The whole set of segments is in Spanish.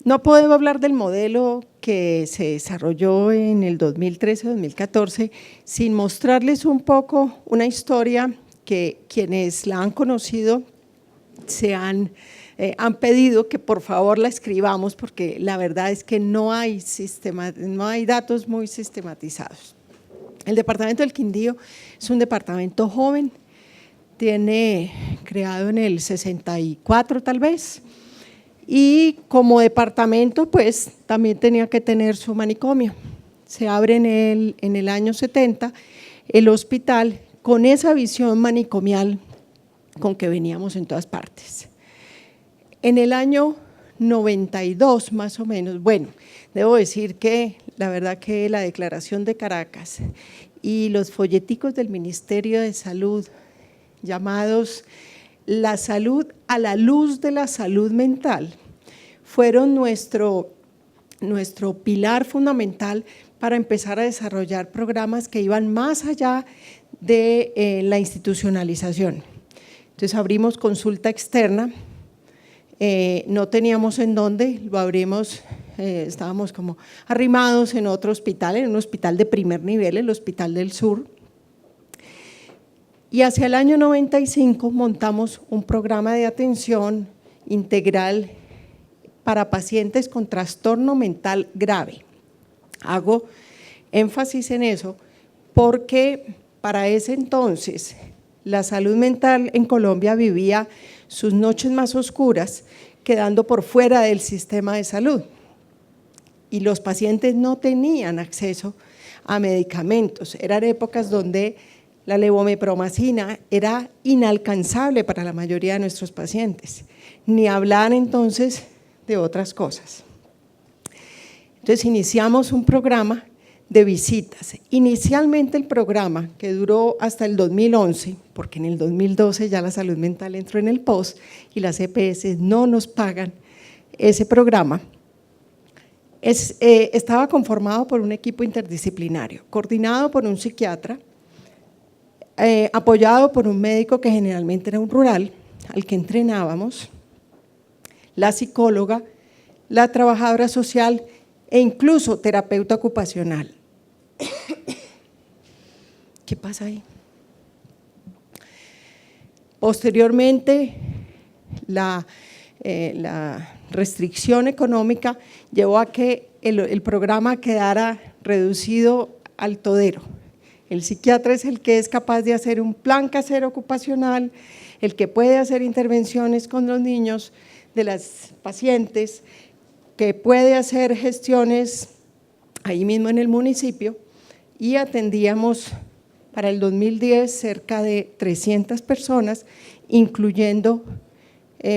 No podemos hablar del modelo que se desarrolló en el 2013-2014 sin mostrarles un poco una historia que quienes la han conocido han pedido que por favor la escribamos, porque la verdad es que no hay datos muy sistematizados. El departamento del Quindío es un departamento joven, creado en el 64 tal vez, y como departamento pues también tenía que tener su manicomio. Se abre en el año 70 el hospital con esa visión manicomial con que veníamos en todas partes. En el año 92 más o menos, bueno, debo decir que la verdad que la Declaración de Caracas y los folleticos del Ministerio de Salud llamados La salud a la luz de la salud mental fueron nuestro pilar fundamental para empezar a desarrollar programas que iban más allá de la institucionalización. Entonces abrimos consulta externa, no teníamos en dónde, lo abrimos, estábamos como arrimados en otro hospital, en un hospital de primer nivel, el Hospital del Sur. Y hacia el año 95 montamos un programa de atención integral para pacientes con trastorno mental grave. Hago énfasis en eso porque para ese entonces la salud mental en Colombia vivía sus noches más oscuras quedando por fuera del sistema de salud y los pacientes no tenían acceso a medicamentos. Eran épocas donde la levomepromacina era inalcanzable para la mayoría de nuestros pacientes, ni hablar entonces de otras cosas. Entonces iniciamos un programa de visitas. Inicialmente el programa, que duró hasta el 2011, porque en el 2012 ya la salud mental entró en el POS y las EPS no nos pagan ese programa, estaba conformado por un equipo interdisciplinario, coordinado por un psiquiatra, apoyado por un médico que generalmente era un rural, al que entrenábamos, la psicóloga, la trabajadora social e incluso terapeuta ocupacional. ¿Qué pasa ahí? Posteriormente, la restricción económica llevó a que el programa quedara reducido al todero. El psiquiatra es el que es capaz de hacer un plan casero ocupacional, el que puede hacer intervenciones con los niños de las pacientes, que puede hacer gestiones ahí mismo en el municipio, y atendíamos para el 2010 cerca de 300 personas, incluyendo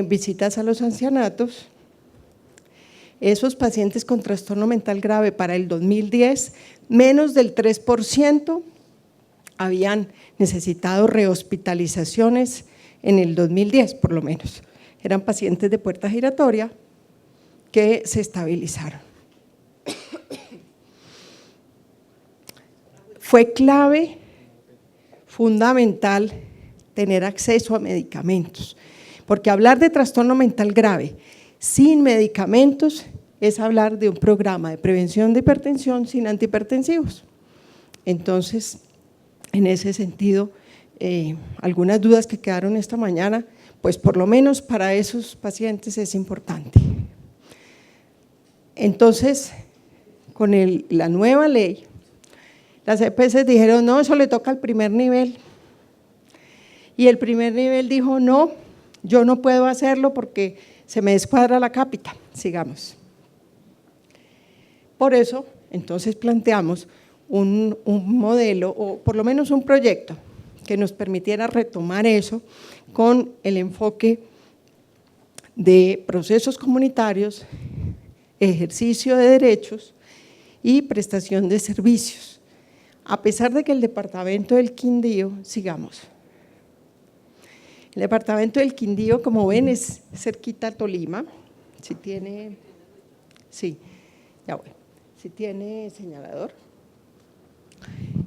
visitas a los ancianatos. Esos pacientes con trastorno mental grave para el 2010, menos del 3% habían necesitado rehospitalizaciones en el 2010 por lo menos. Eran pacientes de puerta giratoria que se estabilizaron. Fue clave, fundamental, tener acceso a medicamentos, porque hablar de trastorno mental grave sin medicamentos es hablar de un programa de prevención de hipertensión sin antihipertensivos. Entonces, en ese sentido, algunas dudas que quedaron esta mañana, pues por lo menos para esos pacientes es importante. Entonces, con la nueva ley, las EPS dijeron, no, eso le toca al primer nivel. Y el primer nivel dijo, no, yo no puedo hacerlo porque se me descuadra la cápita, sigamos. Por eso, entonces planteamos un modelo, o por lo menos un proyecto, que nos permitiera retomar eso con el enfoque de procesos comunitarios, ejercicio de derechos y prestación de servicios. A pesar de que el departamento del Quindío, sigamos, el departamento del Quindío, como ven, es cerquita a Tolima, si tiene señalador.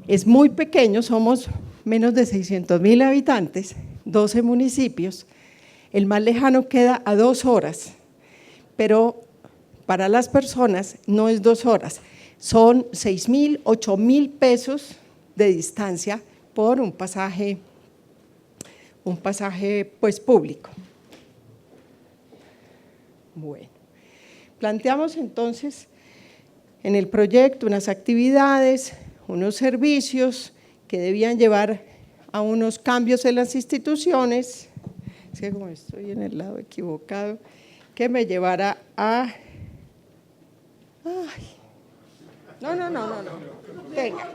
Es muy pequeño, somos menos de 600.000 habitantes, 12 municipios, el más lejano queda a 2 horas, pero para las personas no es 2 horas, son 6.000, 8.000 pesos de distancia por un pasaje pues público. Bueno, planteamos entonces en el proyecto unas actividades, unos servicios que debían llevar a unos cambios en las instituciones, es que como estoy en el lado equivocado, que me llevara a… Ay, no, venga,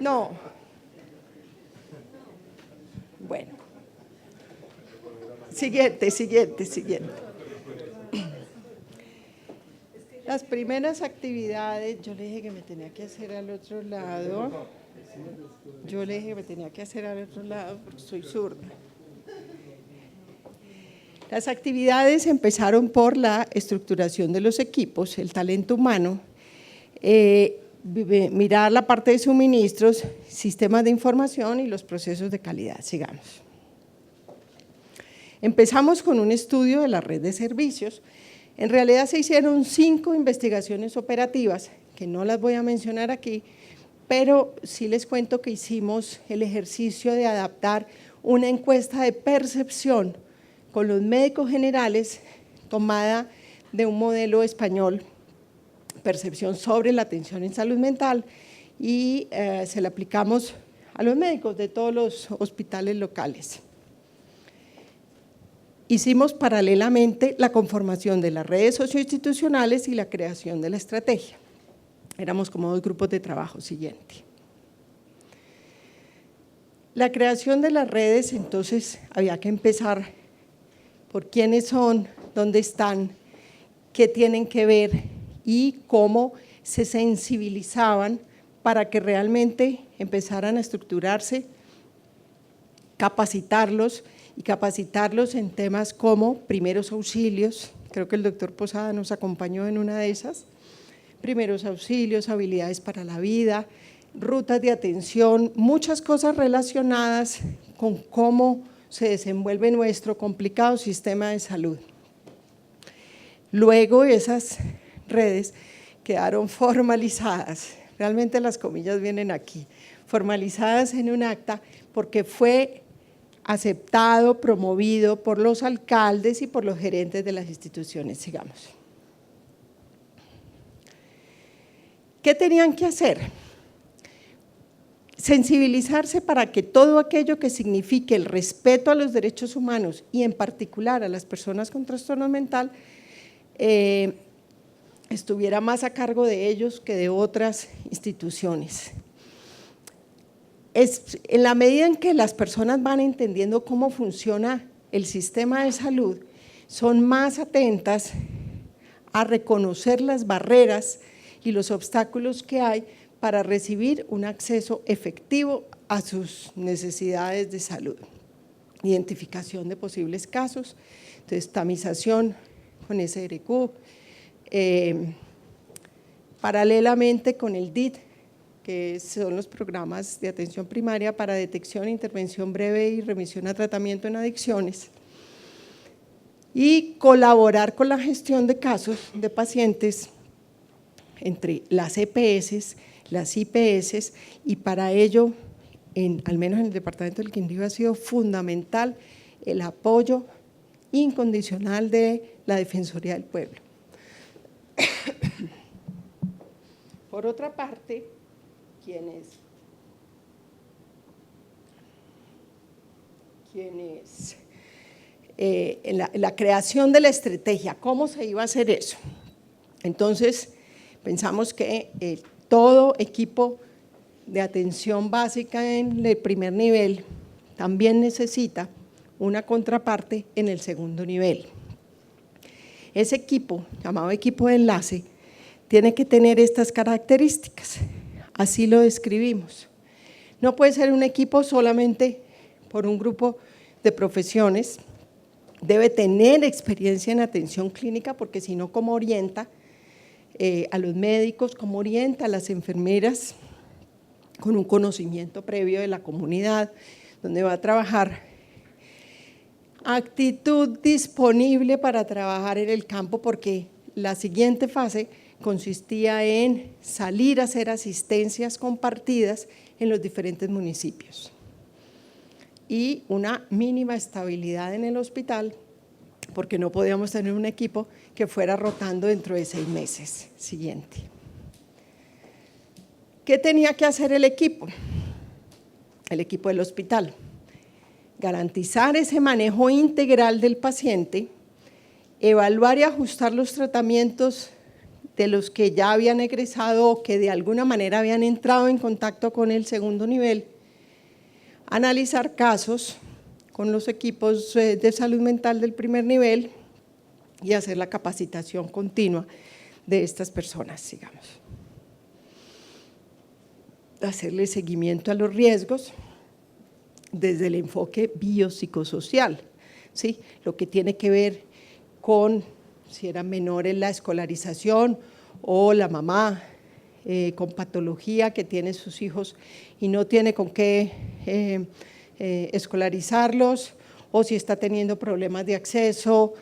no, bueno, siguiente. Las primeras actividades, yo le dije que me tenía que hacer al otro lado, porque soy zurda. Las actividades empezaron por la estructuración de los equipos, el talento humano, mirar la parte de suministros, sistemas de información y los procesos de calidad. Sigamos. Empezamos con un estudio de la red de servicios. En realidad se hicieron 5 investigaciones operativas, que no las voy a mencionar aquí, pero sí les cuento que hicimos el ejercicio de adaptar una encuesta de percepción con los médicos generales tomada de un modelo español, percepción sobre la atención en salud mental, y se la aplicamos a los médicos de todos los hospitales locales. Hicimos paralelamente la conformación de las redes socioinstitucionales y la creación de la estrategia. Éramos como 2 grupos de trabajo. Siguiente. La creación de las redes, entonces, había que empezar por quiénes son, dónde están, qué tienen que ver y cómo se sensibilizaban para que realmente empezaran a estructurarse, capacitarlos en temas como primeros auxilios. Creo que el doctor Posada nos acompañó en una de esas, primeros auxilios, habilidades para la vida, rutas de atención, muchas cosas relacionadas con cómo se desenvuelve nuestro complicado sistema de salud. Luego esas redes quedaron formalizadas, realmente las comillas vienen aquí, formalizadas en un acta porque fue aceptado, promovido por los alcaldes y por los gerentes de las instituciones. Sigamos. ¿Qué tenían que hacer? Sensibilizarse para que todo aquello que signifique el respeto a los derechos humanos y en particular a las personas con trastorno mental estuviera más a cargo de ellos que de otras instituciones. En la medida en que las personas van entendiendo cómo funciona el sistema de salud, son más atentas a reconocer las barreras y los obstáculos que hay para recibir un acceso efectivo a sus necesidades de salud. Identificación de posibles casos, entonces tamización con SRQ, paralelamente con el DIT, que son los programas de atención primaria para detección, intervención breve y remisión a tratamiento en adicciones, y colaborar con la gestión de casos de pacientes entre las EPS, las IPS, y para ello, al menos en el departamento del Quindío, ha sido fundamental el apoyo incondicional de la Defensoría del Pueblo. Por otra parte, en la creación de la estrategia, ¿cómo se iba a hacer eso? Entonces, pensamos que todo equipo de atención básica en el primer nivel también necesita una contraparte en el segundo nivel. Ese equipo, llamado equipo de enlace, tiene que tener estas características, así lo describimos. No puede ser un equipo solamente por un grupo de profesiones, debe tener experiencia en atención clínica, porque si no, ¿cómo orienta a los médicos, cómo orienta a las enfermeras con un conocimiento previo de la comunidad donde va a trabajar? Actitud disponible para trabajar en el campo, porque la siguiente fase consistía en salir a hacer asistencias compartidas en los diferentes municipios y una mínima estabilidad en el hospital, porque no podíamos tener un equipo que fuera rotando dentro de 6 meses. Siguiente. ¿Qué tenía que hacer el equipo? El equipo del hospital. Garantizar ese manejo integral del paciente, evaluar y ajustar los tratamientos de los que ya habían egresado o que de alguna manera habían entrado en contacto con el segundo nivel, analizar casos con los equipos de salud mental del primer nivel y hacer la capacitación continua de estas personas, digamos. Hacerle seguimiento a los riesgos desde el enfoque biopsicosocial, ¿sí? Lo que tiene que ver con si eran menores la escolarización o la mamá con patología que tiene sus hijos y no tiene con qué escolarizarlos, o si está teniendo problemas de acceso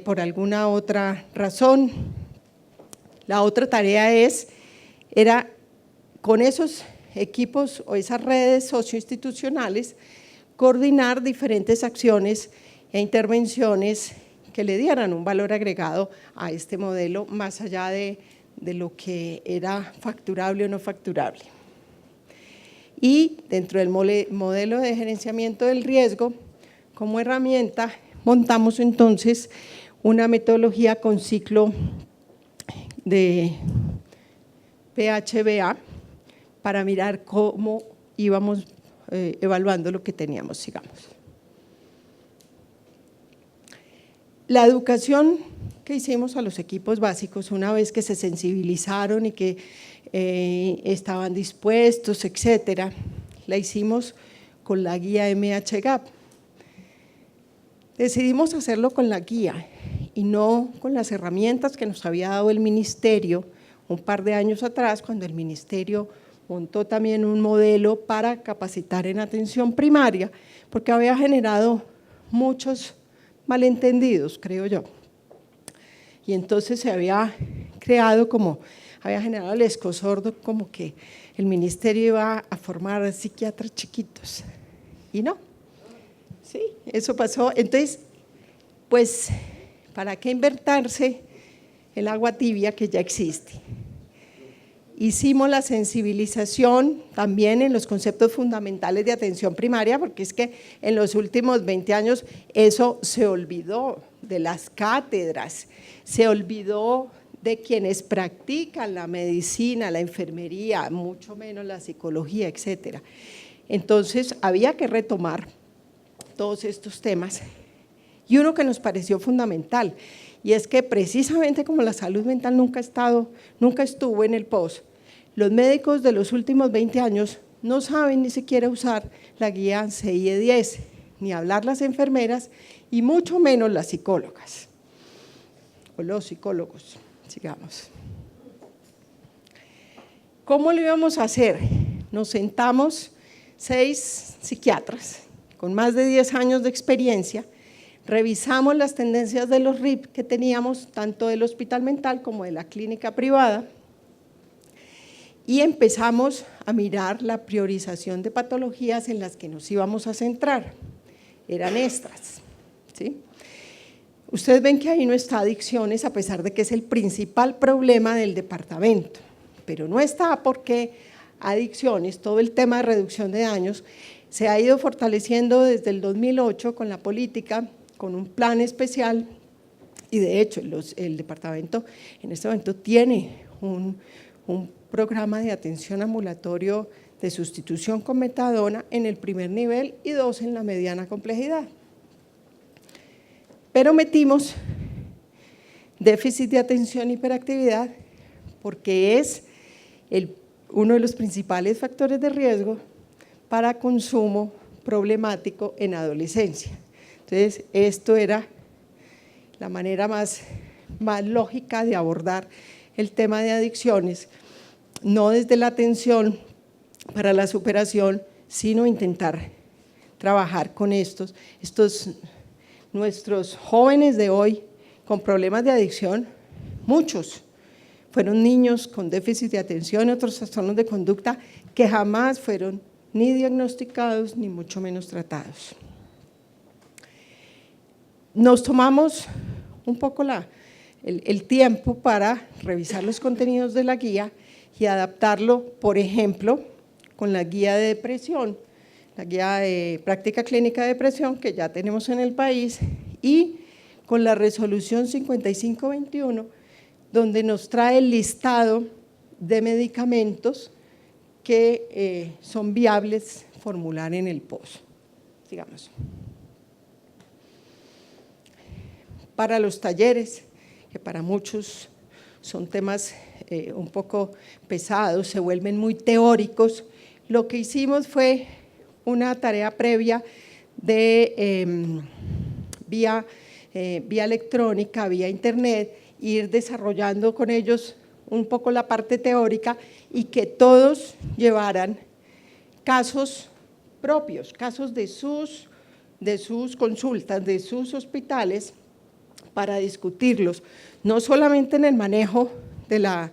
por alguna otra razón. La otra tarea era con esos equipos o esas redes socioinstitucionales coordinar diferentes acciones e intervenciones que le dieran un valor agregado a este modelo más allá de lo que era facturable o no facturable. Y dentro del modelo de gerenciamiento del riesgo, como herramienta, montamos entonces una metodología con ciclo de PHBA para mirar cómo íbamos evaluando lo que teníamos, digamos. La educación que hicimos a los equipos básicos, una vez que se sensibilizaron y que estaban dispuestos, etcétera, la hicimos con la guía MHGAP. Decidimos hacerlo con la guía y no con las herramientas que nos había dado el ministerio un par de años atrás, cuando el ministerio montó también un modelo para capacitar en atención primaria, porque había generado muchos malentendidos, creo yo. Y entonces se había creado había generado el escozor como que el ministerio iba a formar psiquiatras chiquitos. Y no, sí, eso pasó. Entonces, pues, ¿para qué inventarse el agua tibia que ya existe? Hicimos la sensibilización también en los conceptos fundamentales de atención primaria, porque es que en los últimos 20 años eso se olvidó de las cátedras, se olvidó de quienes practican la medicina, la enfermería, mucho menos la psicología, etcétera. Entonces había que retomar todos estos temas y uno que nos pareció fundamental, y es que precisamente como la salud mental nunca estuvo en el POS, los médicos de los últimos 20 años no saben ni siquiera usar la guía CIE 10, ni hablar las enfermeras y mucho menos las psicólogas o los psicólogos, sigamos. ¿Cómo lo íbamos a hacer? Nos sentamos 6 psiquiatras con más de 10 años de experiencia, revisamos las tendencias de los RIP que teníamos, tanto del hospital mental como de la clínica privada, y empezamos a mirar la priorización de patologías en las que nos íbamos a centrar. Eran estas, ¿sí? Ustedes ven que ahí no está adicciones, a pesar de que es el principal problema del departamento, pero no está porque adicciones, todo el tema de reducción de daños, se ha ido fortaleciendo desde el 2008 con la política, con un plan especial, y de hecho el departamento en este momento tiene un programa de atención ambulatorio de sustitución con metadona en el primer nivel y 2 en la mediana complejidad. Pero metimos déficit de atención e hiperactividad porque es uno de los principales factores de riesgo para consumo problemático en adolescencia. Entonces, esto era la manera más lógica de abordar el tema de adicciones, no desde la atención para la superación, sino intentar trabajar con estos nuestros jóvenes de hoy con problemas de adicción. muchos fueron niños con déficit de atención y otros trastornos de conducta que jamás fueron ni diagnosticados ni mucho menos tratados. Nos tomamos un poco el tiempo para revisar los contenidos de la guía y adaptarlo, por ejemplo, con la guía de depresión, la guía de práctica clínica de depresión que ya tenemos en el país, y con la resolución 5521, donde nos trae el listado de medicamentos que son viables formular en el POS. Sigamos. Para los talleres, que para muchos son temas un poco pesados, se vuelven muy teóricos, lo que hicimos fue una tarea previa de vía electrónica, vía internet, ir desarrollando con ellos un poco la parte teórica y que todos llevaran casos propios, casos de sus consultas, de sus hospitales, para discutirlos, no solamente en el manejo de las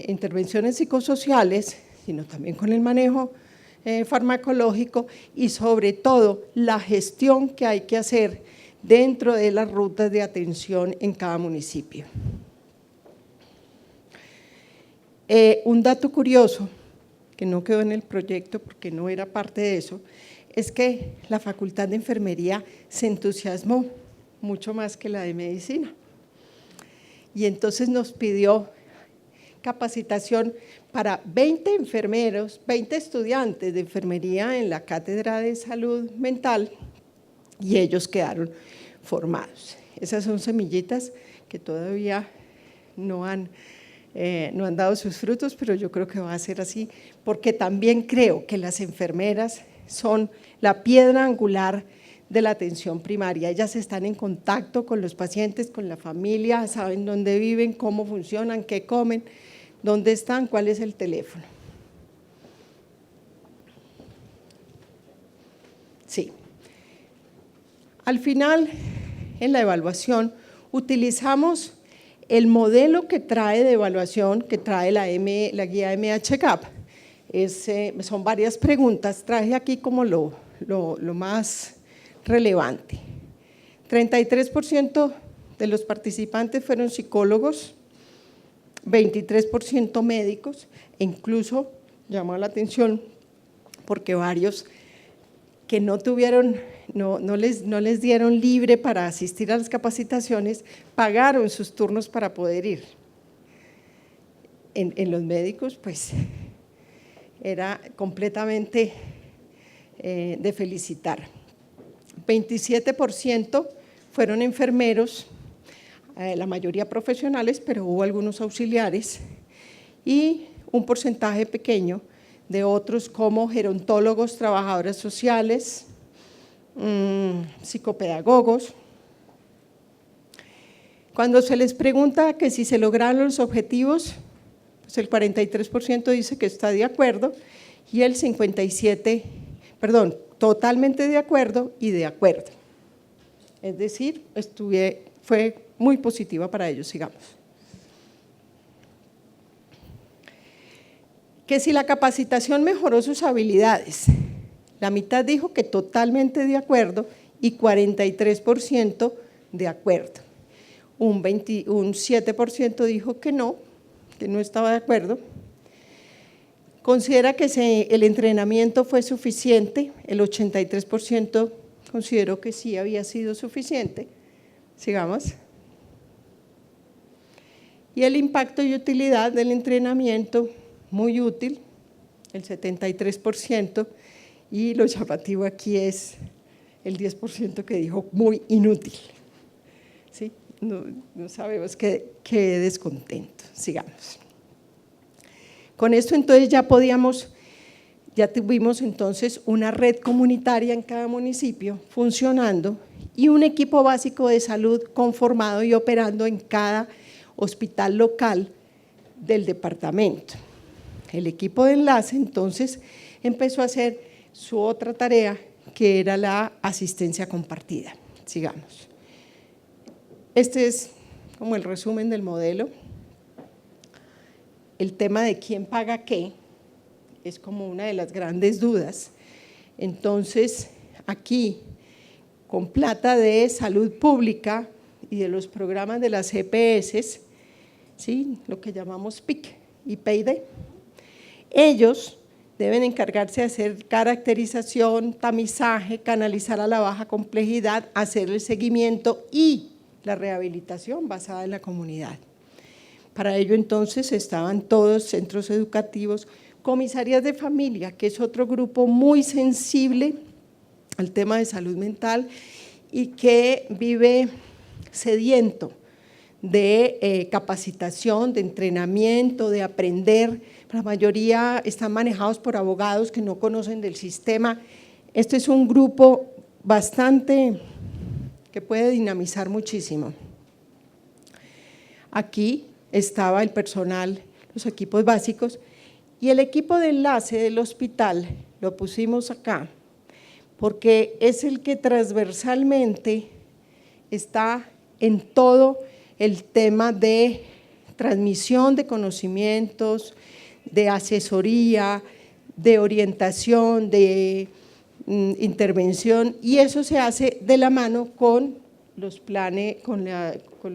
intervenciones psicosociales, sino también con el manejo farmacológico y sobre todo la gestión que hay que hacer dentro de las rutas de atención en cada municipio. Un dato curioso, que no quedó en el proyecto porque no era parte de eso, es que la Facultad de Enfermería se entusiasmó mucho más que la de Medicina. Y entonces nos pidió capacitación para 20 enfermeros, 20 estudiantes de enfermería en la Cátedra de Salud Mental, y ellos quedaron formados. Esas son semillitas que todavía no han dado sus frutos, pero yo creo que va a ser así, porque también creo que las enfermeras son la piedra angular de la atención primaria. Ellas están en contacto con los pacientes, con la familia, saben dónde viven, cómo funcionan, qué comen, dónde están, cuál es el teléfono. Sí. Al final, en la evaluación, utilizamos el modelo que trae de evaluación, que trae la guía MHGAP. Son varias preguntas, traje aquí como lo más relevante. 33% de los participantes fueron psicólogos, 23% médicos, e incluso llamó la atención porque varios que no les dieron libre para asistir a las capacitaciones, pagaron sus turnos para poder ir. En los médicos, pues, era completamente de felicitar. 27% fueron enfermeros, la mayoría profesionales, pero hubo algunos auxiliares, y un porcentaje pequeño de otros como gerontólogos, trabajadoras sociales, psicopedagogos. Cuando se les pregunta que si se lograron los objetivos, pues el 43% dice que está de acuerdo y el 57%, totalmente de acuerdo y de acuerdo. Es decir, fue muy positiva para ellos, sigamos. Que si la capacitación mejoró sus habilidades, la mitad dijo que totalmente de acuerdo y 43% de acuerdo. Un 7% dijo que no estaba de acuerdo. Considera que el entrenamiento fue suficiente, el 83% consideró que sí había sido suficiente. Sigamos. Y el impacto y utilidad del entrenamiento, muy útil, el 73%, y lo llamativo aquí es el 10% que dijo muy inútil. ¿Sí? No sabemos qué descontento. Sigamos. Con esto entonces ya tuvimos entonces una red comunitaria en cada municipio funcionando y un equipo básico de salud conformado y operando en cada hospital local del departamento. El equipo de enlace entonces empezó a hacer su otra tarea, que era la asistencia compartida. Sigamos. Este es como el resumen del modelo. El tema de quién paga qué es como una de las grandes dudas. Entonces, aquí, con plata de salud pública y de los programas de las EPS, ¿sí?, lo que llamamos PIC y PID, ellos deben encargarse de hacer caracterización, tamizaje, canalizar a la baja complejidad, hacer el seguimiento y la rehabilitación basada en la comunidad. Para ello entonces estaban todos centros educativos, comisarías de familia, que es otro grupo muy sensible al tema de salud mental y que vive sediento de capacitación, de entrenamiento, de aprender. La mayoría están manejados por abogados que no conocen del sistema. Este es un grupo bastante que puede dinamizar muchísimo. Aquí estaba el personal, los equipos básicos, y el equipo de enlace del hospital lo pusimos acá, porque es el que transversalmente está en todo el tema de transmisión de conocimientos, de asesoría, de orientación, de intervención, y eso se hace de la mano con los planes, con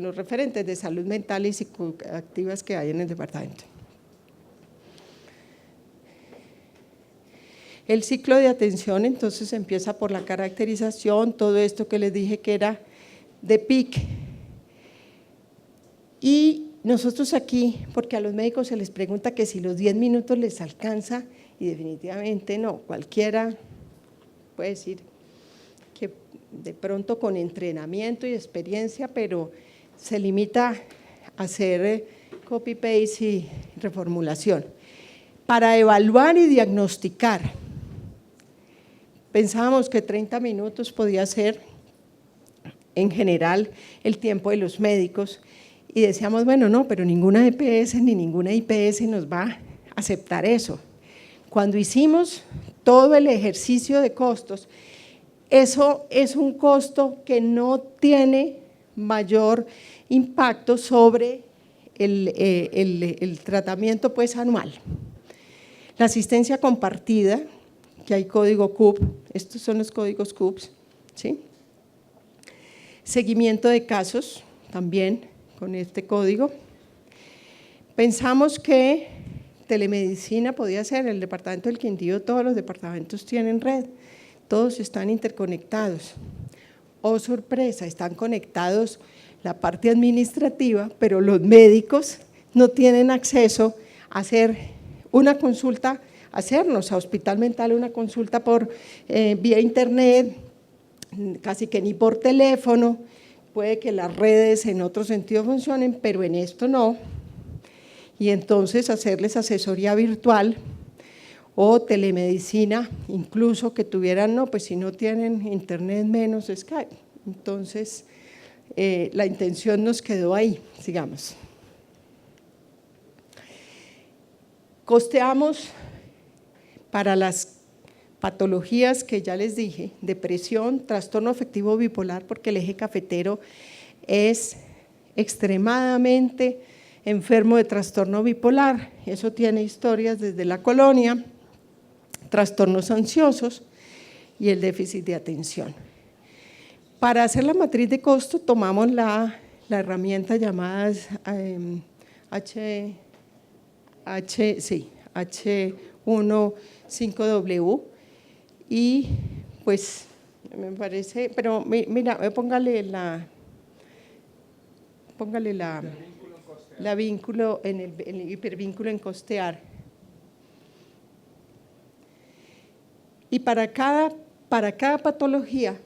los referentes de salud mental y psicoactivas que hay en el departamento. El ciclo de atención entonces empieza por la caracterización, todo esto que les dije que era de PIC, y nosotros aquí, porque a los médicos se les pregunta que si los 10 minutos les alcanza, y definitivamente no, cualquiera puede decir que de pronto con entrenamiento y experiencia, pero se limita a hacer copy-paste y reformulación. Para evaluar y diagnosticar, pensábamos que 30 minutos podía ser en general el tiempo de los médicos, y decíamos, bueno, no, pero ninguna EPS ni ninguna IPS nos va a aceptar eso. Cuando hicimos todo el ejercicio de costos, eso es un costo que no tiene mayor impacto sobre el tratamiento pues anual. La asistencia compartida, que hay código CUP, estos son los códigos CUPS, ¿sí? Seguimiento de casos, también con este código. Pensamos que telemedicina podía ser, el departamento del Quindío, todos los departamentos tienen red, todos están interconectados. Oh sorpresa, están conectados la parte administrativa, pero los médicos no tienen acceso a hacer una consulta, hacernos a Hospital Mental una consulta por vía internet, casi que ni por teléfono. Puede que las redes en otro sentido funcionen, pero en esto no, y entonces hacerles asesoría virtual o telemedicina, incluso que tuvieran, no, pues si no tienen internet menos Skype. Entonces la intención nos quedó ahí, sigamos. Costeamos para las patologías que ya les dije, depresión, trastorno afectivo bipolar, porque el eje cafetero es extremadamente enfermo de trastorno bipolar, eso tiene historias desde la colonia, trastornos ansiosos y el déficit de atención. Para hacer la matriz de costo tomamos la herramienta llamada H15W, y pues me parece, pero mira, póngale la vínculo en el hipervínculo en costear. Y para cada patología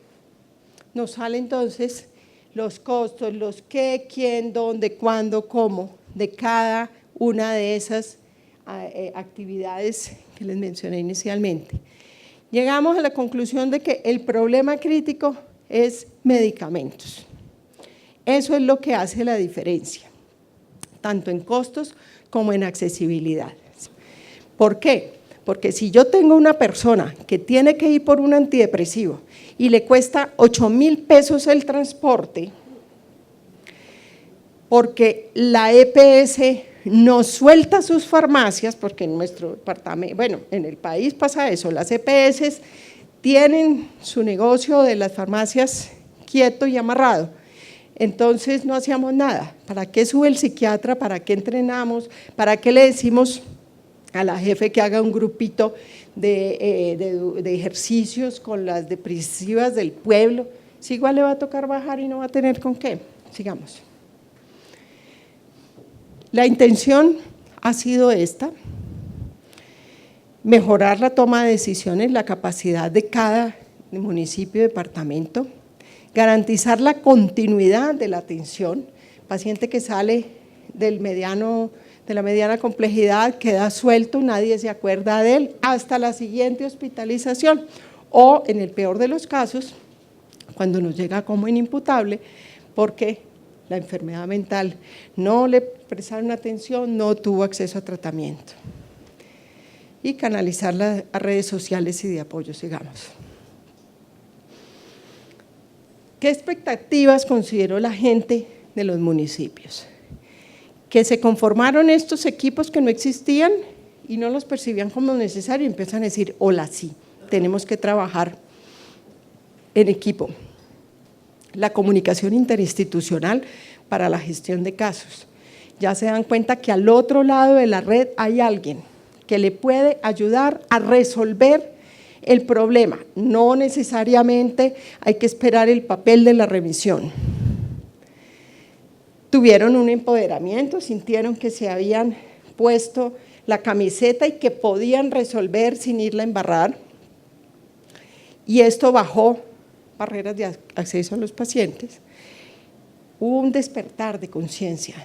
nos sale entonces los costos, los qué, quién, dónde, cuándo, cómo, de cada una de esas actividades que les mencioné inicialmente. Llegamos a la conclusión de que el problema crítico es medicamentos. Eso es lo que hace la diferencia, tanto en costos como en accesibilidad. ¿Por qué? Porque si yo tengo una persona que tiene que ir por un antidepresivo y le cuesta 8.000 pesos el transporte, porque la EPS no suelta sus farmacias, porque en nuestro departamento, bueno, en el país pasa eso, las EPS tienen su negocio de las farmacias quieto y amarrado, entonces no hacíamos nada. ¿Para qué sube el psiquiatra? ¿Para qué entrenamos? ¿Para qué le decimos a la jefe que haga un grupito de ejercicios con las depresivas del pueblo? Si igual le va a tocar bajar y no va a tener con qué. Sigamos. La intención ha sido esta: mejorar la toma de decisiones, la capacidad de cada municipio y departamento, garantizar la continuidad de la atención. Paciente que sale de la mediana complejidad queda suelto, nadie se acuerda de él hasta la siguiente hospitalización, o en el peor de los casos, cuando nos llega como inimputable, porque la enfermedad mental no le prestaron atención, no tuvo acceso a tratamiento. Y canalizarla a redes sociales y de apoyo, sigamos. ¿Qué expectativas consideró la gente de los municipios? Que se conformaron estos equipos que no existían y no los percibían como necesario, y empiezan a decir, hola, sí, tenemos que trabajar en equipo. La comunicación interinstitucional para la gestión de casos. Ya se dan cuenta que al otro lado de la red hay alguien que le puede ayudar a resolver el problema. No necesariamente hay que esperar el papel de la remisión. Tuvieron un empoderamiento, sintieron que se habían puesto la camiseta y que podían resolver sin irla a embarrar. Y esto bajó barreras de acceso a los pacientes. Hubo un despertar de conciencia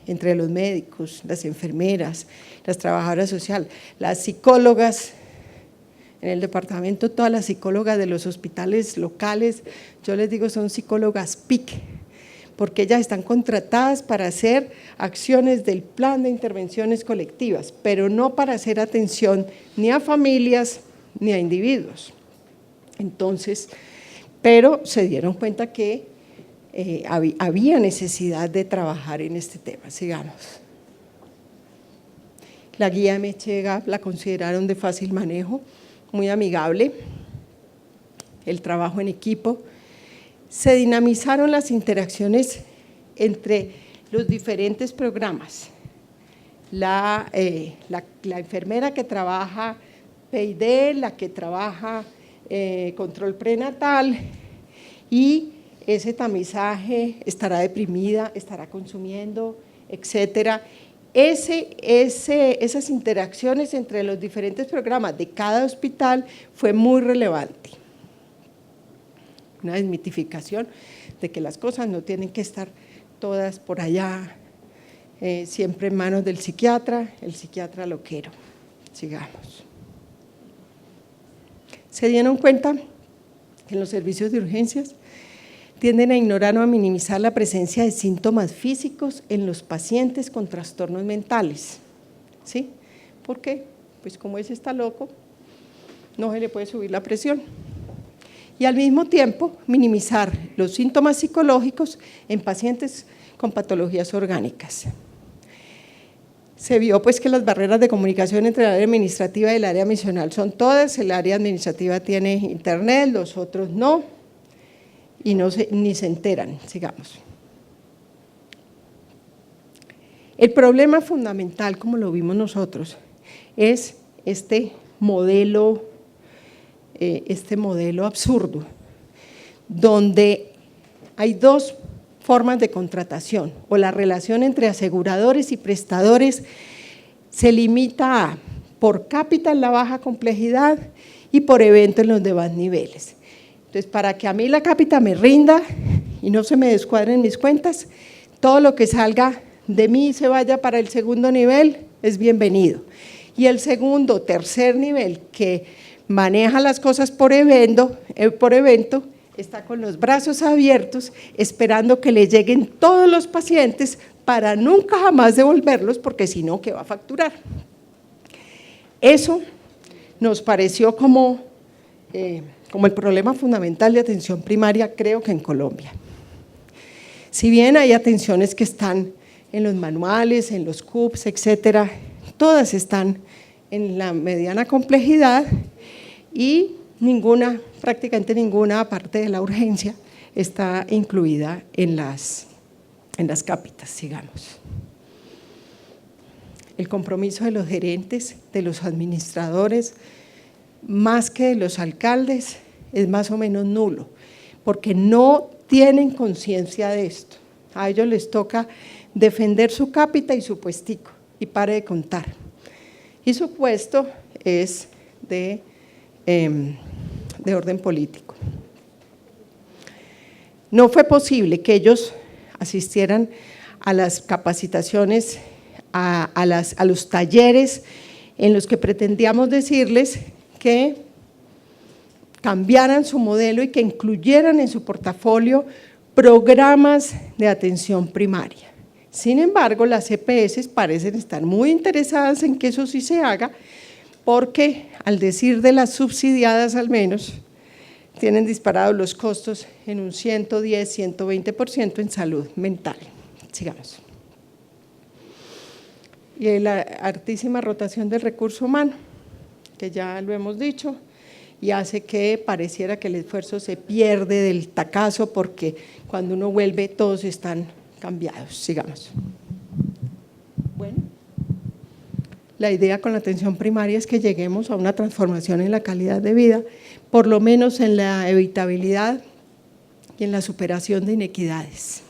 entre los médicos, las enfermeras, las trabajadoras sociales, las psicólogas. En el departamento, todas las psicólogas de los hospitales locales, yo les digo, son psicólogas PIC, porque ellas están contratadas para hacer acciones del plan de intervenciones colectivas, pero no para hacer atención ni a familias ni a individuos. Entonces, pero se dieron cuenta que había necesidad de trabajar en este tema. Sigamos. La guía MCHEGAP la consideraron de fácil manejo, muy amigable, el trabajo en equipo. Se dinamizaron las interacciones entre los diferentes programas. La enfermera que trabaja PID, la que trabaja control prenatal, y ese tamizaje, estará deprimida, estará consumiendo, etcétera. Esas interacciones entre los diferentes programas de cada hospital fue muy relevante. Una desmitificación de que las cosas no tienen que estar todas por allá, siempre en manos del psiquiatra, el psiquiatra loquero. Sigamos. Se dieron cuenta que en los servicios de urgencias tienden a ignorar o a minimizar la presencia de síntomas físicos en los pacientes con trastornos mentales. ¿Sí? ¿Por qué? Pues como ese está loco, no se le puede subir la presión. Y al mismo tiempo minimizar los síntomas psicológicos en pacientes con patologías orgánicas. Se vio pues que las barreras de comunicación entre el área administrativa y el área misional son todas. El área administrativa tiene internet, los otros no, y ni se enteran. Sigamos. El problema fundamental, como lo vimos nosotros, es este modelo absurdo, donde hay dos formas de contratación, o la relación entre aseguradores y prestadores se limita a por cápita en la baja complejidad y por evento en los demás niveles. Entonces, para que a mí la cápita me rinda y no se me descuadren mis cuentas, todo lo que salga de mí y se vaya para el segundo nivel es bienvenido. Y el segundo, tercer nivel, que maneja las cosas por evento, está con los brazos abiertos, esperando que le lleguen todos los pacientes para nunca jamás devolverlos, porque si no, ¿qué va a facturar? Eso nos pareció como el problema fundamental de atención primaria, creo que en Colombia. Si bien hay atenciones que están en los manuales, en los CUPs, etcétera, todas están en la mediana complejidad y ninguna, prácticamente ninguna, aparte de la urgencia, está incluida en las cápitas, sigamos. El compromiso de los gerentes, de los administradores, más que de los alcaldes, es más o menos nulo, porque no tienen conciencia de esto. A ellos les toca defender su cápita y su puestico, y pare de contar. Y su puesto es de orden político. No fue posible que ellos asistieran a las capacitaciones, a los talleres en los que pretendíamos decirles que cambiaran su modelo y que incluyeran en su portafolio programas de atención primaria. Sin embargo, las EPS parecen estar muy interesadas en que eso sí se haga, porque al decir de las subsidiadas al menos, tienen disparados los costos en un 110, 120% en salud mental. Sigamos. Y la altísima rotación del recurso humano, que ya lo hemos dicho, y hace que pareciera que el esfuerzo se pierde del tacazo, porque cuando uno vuelve todos están cambiados. Sigamos. Bueno, la idea con la atención primaria es que lleguemos a una transformación en la calidad de vida, por lo menos en la evitabilidad y en la superación de inequidades.